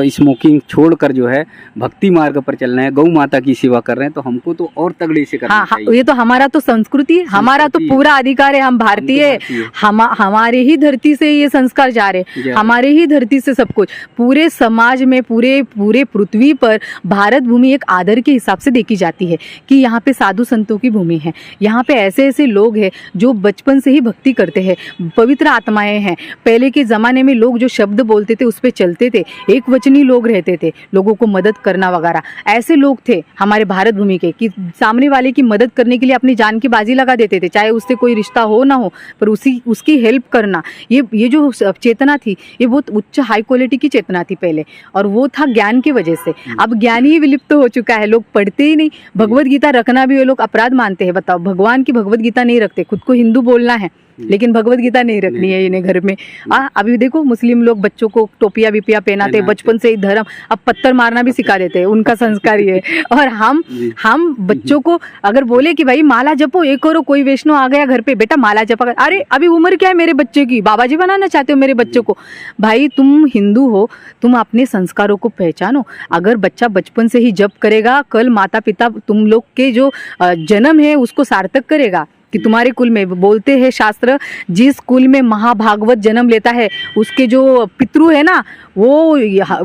स्मोकिंग छोड़कर जो है भक्ति मार्ग पर चलना है, गौ माता की सेवा कर रहे हैं, तो हमको तो और तगड़े से करना चाहिए। ये तो हमारा तो संस्कृति है, हमारा तो पूरा अधिकार है। हम भारतीय, हमारे ही धरती से ये संस्कार जा रहे, हमारे ही धरती से सब कुछ। पूरे समाज में, पूरे पृथ्वी पर भारत भूमि एक आदर के हिसाब से देखी जाती है कि यहाँ पे साधु संतों की भूमि है। यहाँ पे ऐसे ऐसे लोग हैं जो बचपन से ही भक्ति करते हैं, पवित्र आत्माएं हैं। पहले के ज़माने में लोग जो शब्द बोलते थे उस पर चलते थे, एक वचनी लोग रहते थे, लोगों को मदद करना वगैरह, ऐसे लोग थे हमारे भारत भूमि के कि सामने वाले की मदद करने के लिए अपनी जान की बाजी लगा देते थे, चाहे उससे कोई रिश्ता हो ना हो, पर उसकी हेल्प करना, ये जो चेतना थी ये बहुत उच्च हाई क्वालिटी की चेतना थी पहले, और वो था ज्ञान की वजह से। अब ज्ञान ही विलुप्त हो चुका है, लोग पढ़ते ही नहीं। भगवत गीता रखना भी वो लोग अपराध मानते हैं। बताओ, भगवान की भगवत गीता नहीं रखते, खुद को हिंदू बोलना है लेकिन भगवत गीता नहीं रखनी है इन्हें घर में। अभी देखो मुस्लिम लोग बच्चों को टोपिया बिपिया पहनाते, बचपन से ही धर्म, अब पत्थर मारना भी सिखा देते हैं, उनका संस्कार ये है। और हम बच्चों को अगर बोले कि भाई माला जपो, ये करो, कोई वैष्णव आ गया घर पे, बेटा माला जपा, अरे अभी उम्र क्या है मेरे बच्चे की, बाबा जी बनाना चाहते हो मेरे बच्चों को? भाई तुम हिंदू हो, तुम अपने संस्कारों को पहचानो। अगर बच्चा बचपन से ही जप करेगा, कल माता पिता तुम लोग के जो जन्म है उसको सार्थक करेगा कि तुम्हारे कुल में, बोलते हैं शास्त्र, जिस कुल में महाभागवत जन्म लेता है उसके जो पितृ है ना वो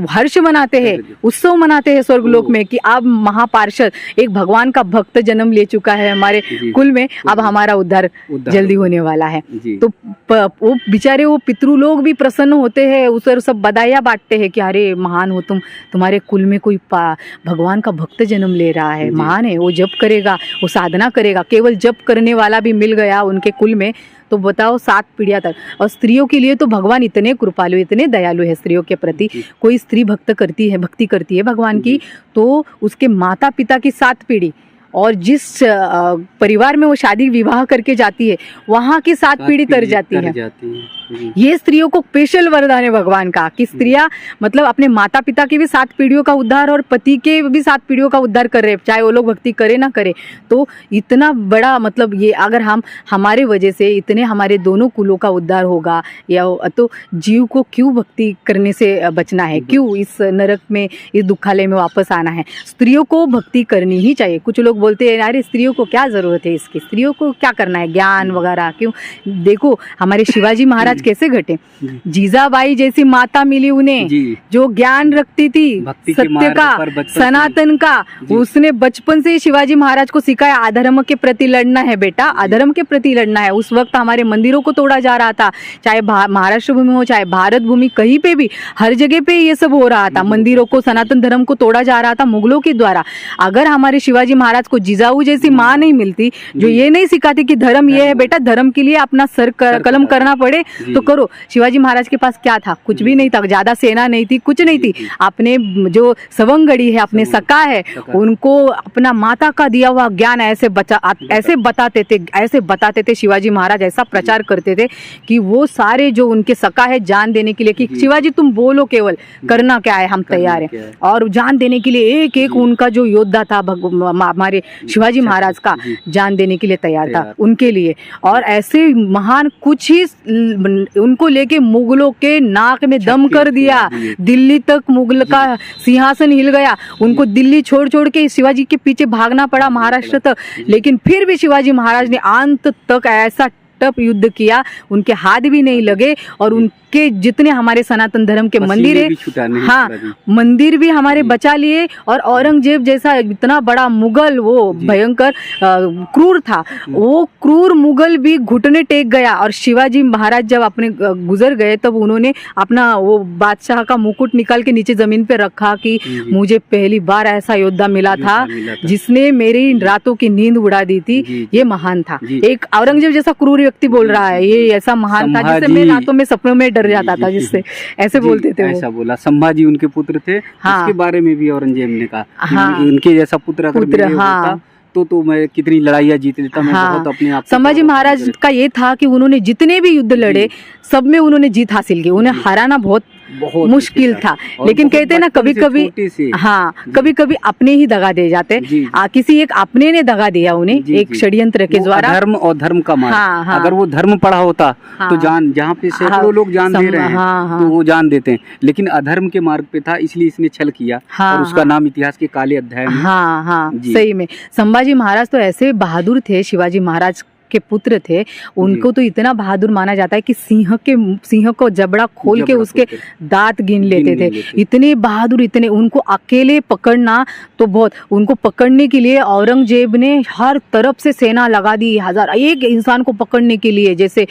हर्ष मनाते हैं, उत्सव मनाते हैं स्वर्गलोक में कि अब महापार्षद एक भगवान का भक्त जन्म ले चुका है हमारे कुल में, अब हमारा उद्धार जल्दी होने वाला है। तो वो बेचारे वो पितृ लोग भी प्रसन्न होते हैं, उस सब बधाइयाँ बांटते हैं कि अरे महान हो तुम, तुम्हारे कुल में कोई भगवान का भक्त जन्म ले रहा है, महान है, वो जप करेगा, वो साधना करेगा। केवल जप करने वाला भी मिल गया उनके कुल में तो बताओ 7 पीढ़ियां तक। और स्त्रियों के लिए तो भगवान इतने कृपालु, इतने दयालु है स्त्रियों के प्रति। कोई स्त्री भक्ति करती है भगवान की, तो उसके माता पिता की 7 पीढ़ी, और जिस परिवार में वो शादी विवाह करके जाती है वहाँ की 7 पीढ़ी तर जाती है। ये स्त्रियों को स्पेशल वरदान है भगवान का कि स्त्रियां मतलब अपने माता पिता की भी 7 पीढ़ियों का उद्धार और पति के भी 7 पीढ़ियों का उद्धार कर रहे हैं, चाहे वो लोग भक्ति करे ना करे। तो इतना बड़ा मतलब ये, अगर हमारे वजह से इतने हमारे दोनों कुलों का उद्धार होगा, या तो जीव को क्यों भक्ति करने से बचना है, क्यों इस नरक में, इस दुखालय में वापस आना है? स्त्रियों को भक्ति करनी ही चाहिए। कुछ लोग बोलते हैं अरे स्त्रियों को क्या जरूरत है इसकी, स्त्रियों को क्या करना है, ज्ञान वगैरह क्यों? देखो हमारे शिवाजी महाराज कैसे घटे, जीजाबाई जैसी माता मिली उन्हें जो ज्ञान रखती थी सत्य का, सनातन का। उसने बचपन से ही शिवाजी महाराज को सिखाया अधर्म के प्रति लड़ना है बेटा, अधर्म के प्रति लड़ना है। उस वक्त हमारे मंदिरों को तोड़ा जा रहा था, चाहे महाराष्ट्र भूमि हो चाहे भारत भूमि, कहीं पे भी हर जगह पे ये सब हो रहा था। मंदिरों को, सनातन धर्म को तोड़ा जा रहा था मुगलों के द्वारा। अगर हमारे शिवाजी महाराज को जिजाऊ जैसी माँ नहीं मिलती जो ये नहीं सिखाती कि धर्म ये है बेटा, धर्म के लिए अपना सर कलम करना पड़े तो करो। शिवाजी महाराज के पास क्या था? कुछ भी नहीं था, ज्यादा सेना नहीं थी, कुछ नहीं थी। अपने जो सवंगड़ी है, अपने सका है, उनको अपना माता का दिया हुआ ज्ञान ऐसे बताते थे शिवाजी महाराज, ऐसा प्रचार करते थे कि वो सारे जो उनके सका है जान देने के लिए कि शिवाजी तुम बोलो, केवल करना क्या है, हम तैयार हैं। और जान देने के लिए एक एक उनका जो योद्धा था हमारे शिवाजी महाराज का जान देने के लिए तैयार था उनके लिए। और ऐसे महान कुछ ही उनको लेके मुगलों के नाक में दम कर दिया, दिल्ली तक मुगल का सिंहासन हिल गया। उनको दिल्ली छोड़ छोड़ के शिवाजी के पीछे भागना पड़ा महाराष्ट्र तक, लेकिन फिर भी शिवाजी महाराज ने अंत तक ऐसा टफ युद्ध किया, उनके हाथ भी नहीं लगे। और उनके जितने हमारे सनातन धर्म के मंदिर है, हाँ मंदिर भी हमारे बचा लिए। और औरंगजेब जैसा इतना बड़ा मुगल, वो भयंकर क्रूर था, वो क्रूर मुगल भी घुटने टेक गया। और शिवाजी महाराज जब अपने गुजर गए तब उन्होंने अपना वो बादशाह का मुकुट निकाल के नीचे जमीन पे रखा कि मुझे पहली बार ऐसा योद्धा मिला था जिसने मेरी रातों की नींद उड़ा दी थी। ये महान था। एक औरंगजेब जैसा क्रूर व्यक्ति बोल रहा है, ये ऐसा महान था जिससे मैं रातों में सपनों में डर जाता था, जिससे ऐसे बोलते थे। ऐसा बोला। संभाजी उनके पुत्र थे, उसके बारे में भी औरंगजेब ने कहा उनके जैसा पुत्र अगर मेरे होता तो मैं कितनी लड़ाइयाँ जीत लेता। मैं बहुत अपने आप। संभाजी महाराज का ये था कि उन्होंने जितने भी युद्ध लड़े सब में उन्होंने जीत हासिल की। उन्हें हराना बहुत मुश्किल था, लेकिन कहते हैं ना कभी कभी, हाँ कभी कभी अपने ही दगा दे जाते। किसी एक अपने ने दगा दिया उन्हें एक षड्यंत्र के द्वारा। धर्म और धर्म का मार्ग, अगर वो धर्म पढ़ा होता तो जान, जहाँ पे सैकड़ों लोग जान दे रहे हैं तो वो जान देते हैं, लेकिन अधर्म के मार्ग पे था इसलिए इसने छल किया और उसका नाम इतिहास के काले अध्याय में। हाँ सही में संभाजी महाराज तो ऐसे बहादुर थे शिवाजी महाराज के पुत्र थे, उनको तो इतना बहादुर माना जाता है कि सिंह को जबड़ा खोल के उसके दांत गिन लेते थे। इतने बहादुर, इतने, उनको अकेले पकड़ना तो बहुत, उनको पकड़ने के लिए औरंगजेब ने हर तरफ से सेना लगा दी, एक इंसान को पकड़ने के लिए जैसे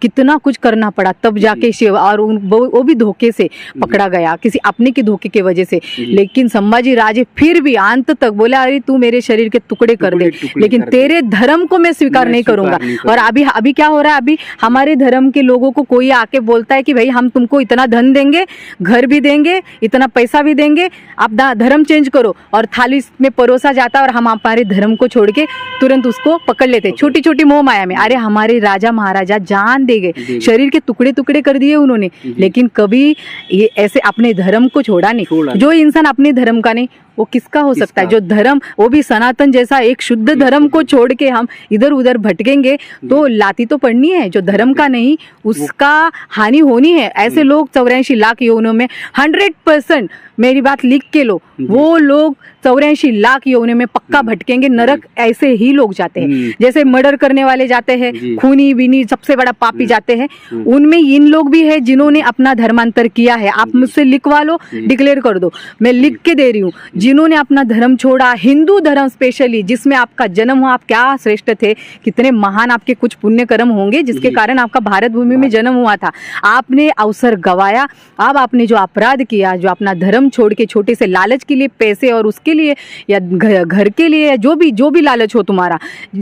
कितना कुछ करना पड़ा, तब जाके शिव, और वो भी धोखे से पकड़ा गया, किसी अपने के धोखे की वजह से। लेकिन संभाजी राजे फिर भी अंत तक बोला, अरे तू मेरे शरीर के टुकड़े कर दे, लेकिन तेरे धर्म को मैं स्वीकार नहीं करूंगा। और अभी क्या हो रहा है, अभी हमारे धर्म के लोगों को कोई आके बोलता है कि भाई हम तुमको इतना धन देंगे, घर भी देंगे, इतना पैसा भी देंगे, आप धर्म चेंज करो, और थाली में परोसा जाता है और हम हमारे धर्म को छोड़ के तुरंत उसको पकड़ लेते, छोटी छोटी मोह माया में। अरे हमारे राजा महाराजा जान दे गए, शरीर के टुकड़े टुकड़े कर दिए उन्होंने, लेकिन कभी ये ऐसे अपने धर्म को छोड़ा नहीं। जो इंसान अपने धर्म का नहीं, वो किसका हो सकता है? जो धर्म, वो भी सनातन जैसा एक शुद्ध धर्म को छोड़ के हम इधर उधर भटकेंगे तो लाती तो पड़नी है। जो धर्म का नहीं उसका हानि होनी है। ऐसे लोग 84 लाख यौनों में 100%, मेरी बात लिख के लो, वो लोग 84 लाख यौनों में पक्का भटकेंगे, नरक ऐसे ही लोग जाते हैं। जैसे मर्डर करने वाले जाते हैं, खूनी बीनी सबसे बड़ा पापी जाते हैं, उनमें इन लोग भी है जिन्होंने अपना धर्मांतर किया है। आप मुझसे लिखवा लो, डिक्लेयर कर दो, मैं लिख के दे रही हूँ। जिन्होंने अपना धर्म छोड़ा, हिंदू धर्म स्पेशली, जिसमें आपका जन्म हुआ, आप क्या श्रेष्ठ थे, कितने महान आपके कुछ पुण्य कर्म होंगे जिसके कारण आपका भारत भूमि में जन्म हुआ था। आपने अवसर गवाया, अब आपने जो अपराध किया, जो अपना धर्म छोड़ के छोटे से लालच के लिए, पैसे और उसके लिए या घर के लिए, या जो भी लालच हो तुम्हारा,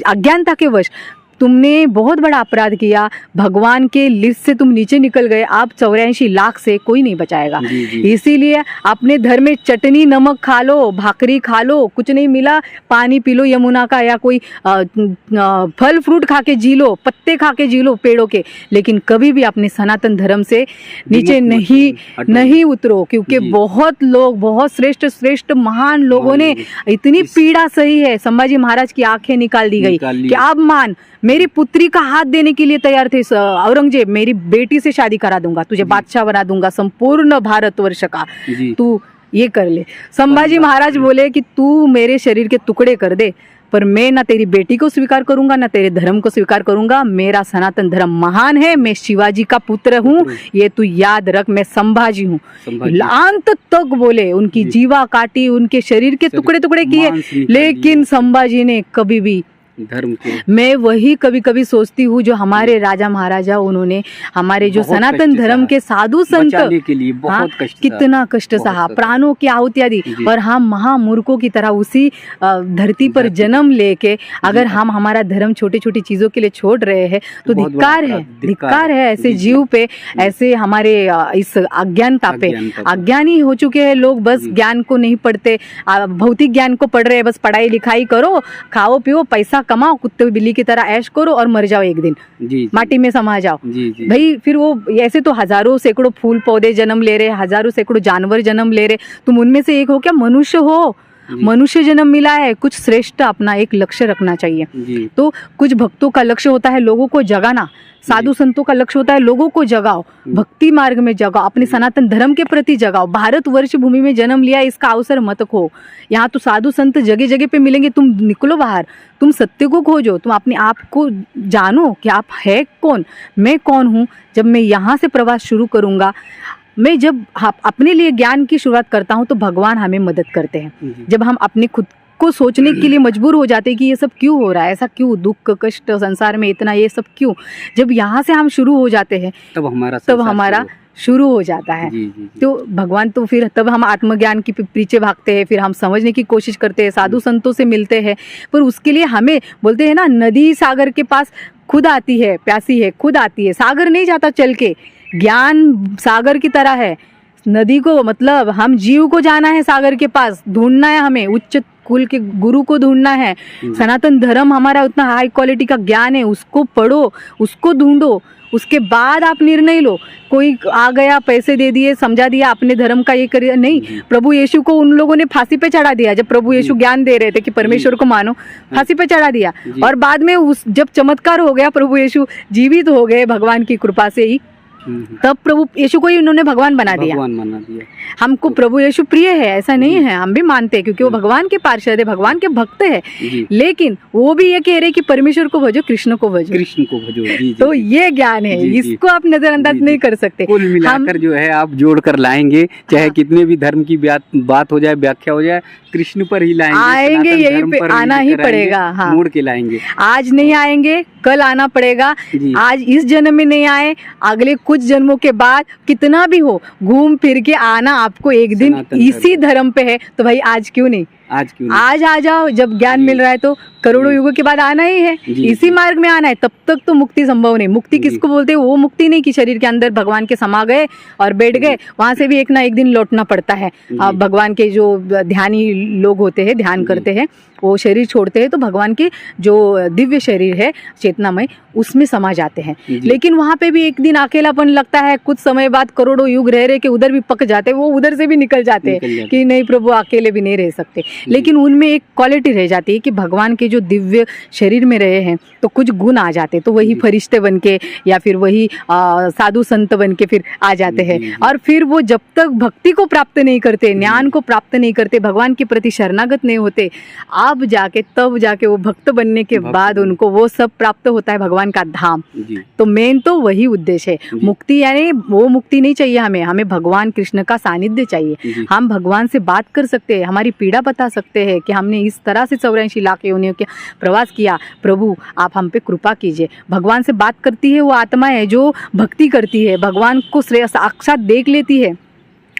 अज्ञानता के वश तुमने बहुत बड़ा अपराध किया, भगवान के लिस्ट से तुम नीचे निकल गए। आप 84 लाख से कोई नहीं बचाएगा। इसीलिए अपने धर्म में चटनी नमक खा लो, भाकरी खा लो, कुछ नहीं मिला पानी पी लो यमुना का, या कोई फल फ्रूट खा के जी लो, पत्ते खा के जी लो पेड़ों के, लेकिन कभी भी अपने सनातन धर्म से नीचे नहीं उतरो। क्योंकि बहुत लोग, बहुत श्रेष्ठ महान लोगों ने इतनी पीड़ा सही है, संभाजी महाराज की आंखें निकाल दी गई कि आप मान, मेरी पुत्री का हाथ देने के लिए तैयार थे औरंगजेब, मेरी बेटी से शादी करा दूंगा, तुझे बादशाह बना दूंगा संपूर्ण भारतवर्ष का, तू ये कर ले। संभाजी महाराज बोले कि तू मेरे शरीर के टुकड़े कर दे, पर मैं ना तेरी बेटी को स्वीकार करूंगा, ना तेरे धर्म को स्वीकार करूंगा। मेरा सनातन धर्म महान है, मैं शिवाजी का पुत्र हूँ, ये तू याद रख, मैं संभाजी हूँ। अंत तक बोले, उनकी जीवा काटी, उनके शरीर के टुकड़े टुकड़े किए, लेकिन संभाजी ने कभी भी धर्म के, मैं वही कभी कभी सोचती हूँ जो हमारे राजा महाराजा, उन्होंने हमारे जो सनातन धर्म के साधु संत के लिए बहुत कष्ट, कितना कष्ट सहा, प्राणों की आहुति दी, और हम महामूर्खों की तरह उसी धरती पर जन्म लेके अगर हम हमारा धर्म छोटी छोटी चीजों के लिए छोड़ रहे हैं तो धिक्कार है ऐसे जीव पे, ऐसे हमारे इस अज्ञानता पे। अज्ञानी हो चुके हैं लोग, बस ज्ञान को नहीं पढ़ते, भौतिक ज्ञान को पढ़ रहे हैं, बस पढ़ाई लिखाई करो, खाओ पियो, पैसा कमाओ, कुत्ते बिल्ली की तरह ऐश करो और मर जाओ एक दिन, माटी में समा जाओ। भाई फिर वो ऐसे तो हजारों सैकड़ों फूल पौधे जन्म ले रहे, हजारों सैकड़ों जानवर जन्म ले रहे, तुम उनमें से एक हो क्या? मनुष्य हो, मनुष्य जन्म मिला है, कुछ श्रेष्ठ अपना एक लक्ष्य रखना चाहिए। तो कुछ भक्तों का लक्ष्य होता है लोगों को जगाना, साधु संतों का लक्ष्य होता है लोगों को जगाओ, भक्ति मार्ग में जगाओ, अपने सनातन धर्म के प्रति जगाओ। भारतवर्ष भूमि में जन्म लिया, इसका अवसर मत खो। यहाँ तो साधु संत जगह जगह पे मिलेंगे, तुम निकलो बाहर, तुम सत्य को खोजो, तुम अपने आप को जानो कि आप है कौन, मैं कौन हूँ। जब मैं यहाँ से प्रवास शुरू करूँगा, मैं जब अपने लिए ज्ञान की शुरुआत करता हूँ तो भगवान हमें मदद करते हैं। जब हम अपने खुद को सोचने के लिए मजबूर हो जाते हैं कि ये सब क्यों हो रहा है, ऐसा क्यों, दुख कष्ट संसार में इतना, ये सब क्यों, जब यहाँ से हम शुरू हो जाते हैं तब हमारा शुरू हो जाता है। तो भगवान, तो फिर तब हम आत्मज्ञान के पीछे भागते हैं, फिर हम समझने की कोशिश करते हैं, साधु संतों से मिलते हैं, पर उसके लिए हमें बोलते हैं ना, नदी सागर के पास खुद आती है, प्यासी है खुद आती है, सागर नहीं जाता चल के। ज्ञान सागर की तरह है, नदी को मतलब हम जीव को जाना है, सागर के पास ढूंढना है, हमें उच्च कुल के गुरु को ढूंढना है। सनातन धर्म हमारा उतना हाई क्वालिटी का ज्ञान है, उसको पढ़ो, उसको ढूंढो, उसके बाद आप निर्णय लो। कोई आ गया, पैसे दे दिए, समझा दिया अपने धर्म का ये करिए, नहीं। प्रभु यीशु को उन लोगों ने फांसी पे चढ़ा दिया, जब प्रभु यीशु ज्ञान दे रहे थे कि परमेश्वर को मानो, फांसी पे चढ़ा दिया, और बाद में जब चमत्कार हो गया, प्रभु यीशु जीवित हो गए भगवान की कृपा से ही, तब प्रभु यीशु को ही उन्होंने भगवान बना दिया। भगवान बना दिया। हमको प्रभु यीशु प्रिय है ऐसा नहीं है, हम भी मानते हैं क्योंकि वो भगवान के पार्षद है, भगवान के भक्त है। लेकिन वो भी ये कह रहे कि परमेश्वर को भजो, कृष्ण को भजो, कृष्ण को भजो। जी, तो ये ज्ञान है, इसको आप नजरअंदाज नहीं कर सकते। कुल मिलाकर जो है आप जोड़ कर लाएंगे, चाहे कितने भी धर्म की बात हो जाए, व्याख्या हो जाए, कृष्ण पर ही लाएंगे, आएंगे, यही पे आना ही पड़ेगा। हाँ, मोड़ के लाएंगे। आज नहीं आएंगे, कल आना पड़ेगा। आज इस जन्म में नहीं आए, अगले कुछ जन्मों के बाद कितना भी हो, घूम फिर के आना आपको एक दिन इसी धर्म पे है। तो भाई आज क्यों नहीं, आज आ जाओ। जब ज्ञान मिल रहा है तो करोड़ों युगों के बाद आना ही है, इसी मार्ग में आना है। तब तक तो मुक्ति संभव नहीं। मुक्ति किसको बोलते हैं? वो मुक्ति नहीं कि शरीर के अंदर भगवान के समा गए और बैठ गए, वहां से भी एक ना एक दिन लौटना पड़ता है। भगवान के जो ध्यानी लोग होते हैं, ध्यान करते हैं, वो शरीर छोड़ते हैं तो भगवान के जो दिव्य शरीर है चेतनामय, उसमें समा जाते हैं। लेकिन वहां पे भी एक दिन अकेलापन लगता है, कुछ समय बाद करोड़ों युग रह रहे के उधर भी पक जाते हैं, वो उधर से भी निकल जाते हैं कि नहीं प्रभु अकेले भी नहीं रह सकते। लेकिन उनमें एक क्वालिटी रह जाती है कि भगवान के जो दिव्य शरीर में रहे हैं तो कुछ गुण आ जाते, तो वही फरिश्ते बन के या फिर वही साधु संत बन के फिर आ जाते हैं। और फिर वो जब तक भक्ति को प्राप्त नहीं करते, ज्ञान को प्राप्त नहीं करते, भगवान के प्रति शरणागत नहीं होते, अब जाके तब जाके वो भक्त बनने के बाद उनको वो सब प्राप्त होता है, भगवान का धाम। तो मेन तो वही उद्देश्य है। मुक्ति यानी वो मुक्ति नहीं चाहिए हमें भगवान कृष्ण का सानिध्य चाहिए। हम भगवान से बात कर सकते हैं, हमारी पीड़ा बता सकते हैं कि हमने इस तरह से 84 लाख योनियों के प्रवास किया, प्रभु आप हम पे कृपा कीजिए। भगवान से बात करती है वो आत्मा है जो भक्ति करती है, भगवान को साक्षात देख लेती है।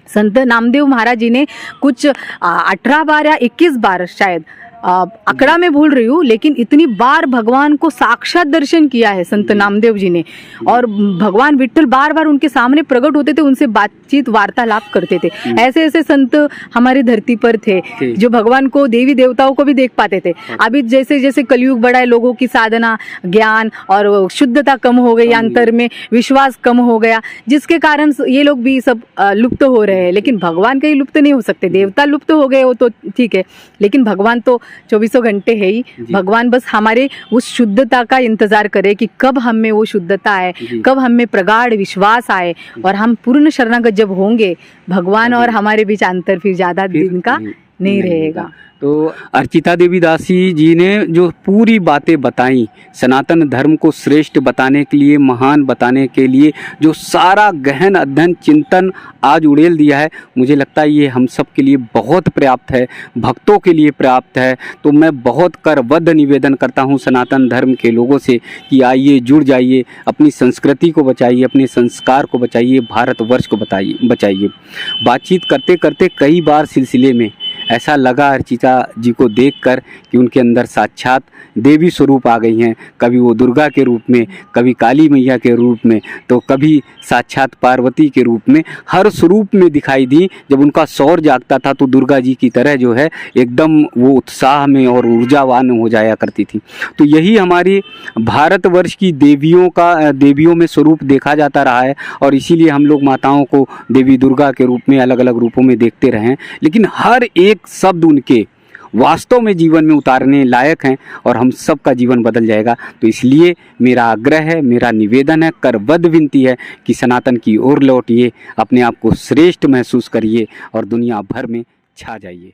संत नामदेव महाराज जी ने कुछ 18 बार या 21 बार शायद, आंकड़ा में भूल रही हूँ, लेकिन इतनी बार भगवान को साक्षात दर्शन किया है संत नामदेव जी ने। और भगवान विठ्ठल बार बार उनके सामने प्रकट होते थे, उनसे बातचीत वार्तालाप करते थे। ऐसे ऐसे संत हमारी धरती पर थे जो भगवान को, देवी देवताओं को भी देख पाते थे। अभी जैसे जैसे कलयुग बढ़ा है, लोगों की साधना, ज्ञान और शुद्धता कम हो गई, अंतर में विश्वास कम हो गया, जिसके कारण ये लोग भी सब लुप्त हो रहे हैं। लेकिन भगवान कहीं लुप्त नहीं हो सकते। देवता लुप्त हो गए वो तो ठीक है, लेकिन भगवान तो 24 घंटे है ही। भगवान बस हमारे उस शुद्धता का इंतजार करे कि कब हम में वो शुद्धता आए, कब हम में प्रगाढ़ विश्वास आए, और हम पूर्ण शरणागत जब होंगे, भगवान और हमारे बीच अंतर फिर ज्यादा दिन का नहीं रहेगा। तो अर्चिता देवी दासी जी ने जो पूरी बातें बताई, सनातन धर्म को श्रेष्ठ बताने के लिए, महान बताने के लिए जो सारा गहन अध्ययन चिंतन आज उड़ेल दिया है, मुझे लगता है ये हम सब के लिए बहुत पर्याप्त है, भक्तों के लिए पर्याप्त है। तो मैं बहुत करबद्ध निवेदन करता हूँ सनातन धर्म के लोगों से कि आइए, जुड़ जाइए, अपनी संस्कृति को बचाइए, अपने संस्कार को बचाइए, भारतवर्ष को बचाइए। बातचीत करते करते कई बार सिलसिले में ऐसा लगा अर्चिता जी को देखकर कि उनके अंदर साक्षात देवी स्वरूप आ गई हैं। कभी वो दुर्गा के रूप में, कभी काली मैया के रूप में, तो कभी साक्षात पार्वती के रूप में, हर स्वरूप में दिखाई दी। जब उनका सौर जागता था तो दुर्गा जी की तरह जो है एकदम वो उत्साह में और ऊर्जावान हो जाया करती थी। तो यही हमारी भारतवर्ष की देवियों में स्वरूप देखा जाता रहा है, और इसीलिए हम लोग माताओं को देवी दुर्गा के रूप में अलग अलग रूपों में देखते रहे हैं। लेकिन हर एक शब्द उनके वास्तव में जीवन में उतारने लायक हैं, और हम सबका जीवन बदल जाएगा। तो इसलिए मेरा आग्रह है, मेरा निवेदन है, करबद्ध विनती है कि सनातन की ओर लौटिए, अपने आप को श्रेष्ठ महसूस करिए और दुनिया भर में छा जाइए।